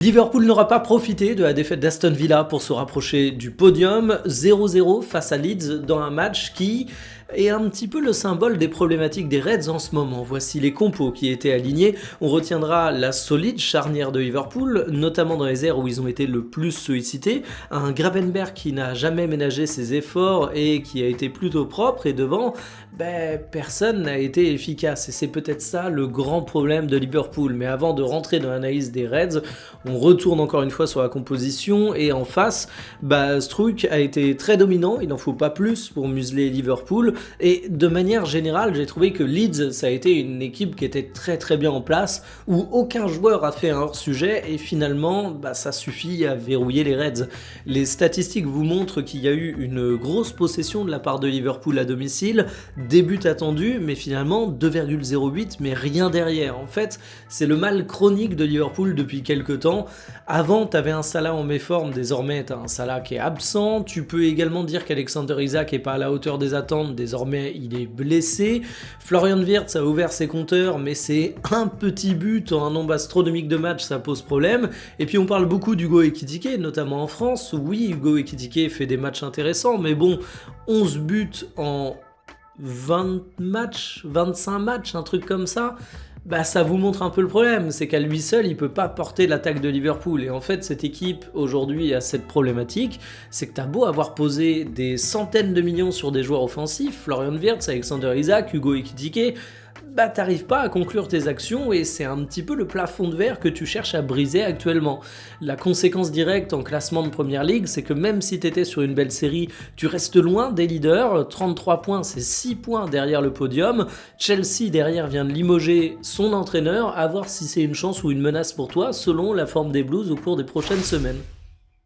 Liverpool n'aura pas profité de la défaite d'Aston Villa pour se rapprocher du podium. 0-0 face à Leeds dans un match qui est un petit peu le symbole des problématiques des Reds en ce moment. Voici les compos qui étaient alignés. On retiendra la solide charnière de Liverpool, notamment dans les aires où ils ont été le plus sollicités. Un Gravenberch qui n'a jamais ménagé ses efforts et qui a été plutôt propre. Et devant, personne n'a été efficace. Et c'est peut-être ça le grand problème de Liverpool. Mais avant de rentrer dans l'analyse des Reds, on retourne encore une fois sur la composition. Et en face, Struijk a été très dominant. Il n'en faut pas plus pour museler Liverpool. Et de manière générale, j'ai trouvé que Leeds, ça a été une équipe qui était très très bien en place, où aucun joueur a fait un hors-sujet, et finalement, ça suffit à verrouiller les Reds. Les statistiques vous montrent qu'il y a eu une grosse possession de la part de Liverpool à domicile, des buts attendus, mais finalement 2,08, mais rien derrière. En fait, c'est le mal chronique de Liverpool depuis quelques temps. Avant, t'avais un Salah en méforme, désormais t'as un Salah qui est absent. Tu peux également dire qu'Alexander Isak est pas à la hauteur des attentes, désormais il est blessé. Florian Wirtz a ouvert ses compteurs, mais c'est un petit but en un nombre astronomique de matchs, ça pose problème. Et puis on parle beaucoup d'Hugo Ekitike, notamment en France. Oui, Hugo Ekitike fait des matchs intéressants, mais bon, 11 buts en 20 matchs, 25 matchs, un truc comme ça, ça vous montre un peu le problème, c'est qu'à lui seul, il peut pas porter l'attaque de Liverpool. Et en fait, cette équipe, aujourd'hui, a cette problématique, c'est que t'as beau avoir posé des centaines de millions sur des joueurs offensifs, Florian Wirtz, Alexander Isak, Hugo Ekitike, t'arrives pas à conclure tes actions, et c'est un petit peu le plafond de verre que tu cherches à briser actuellement. La conséquence directe en classement de Premier League, c'est que même si t'étais sur une belle série, tu restes loin des leaders. 33 points, c'est 6 points derrière le podium. Chelsea derrière vient de limoger son entraîneur, à voir si c'est une chance ou une menace pour toi, selon la forme des Blues au cours des prochaines semaines.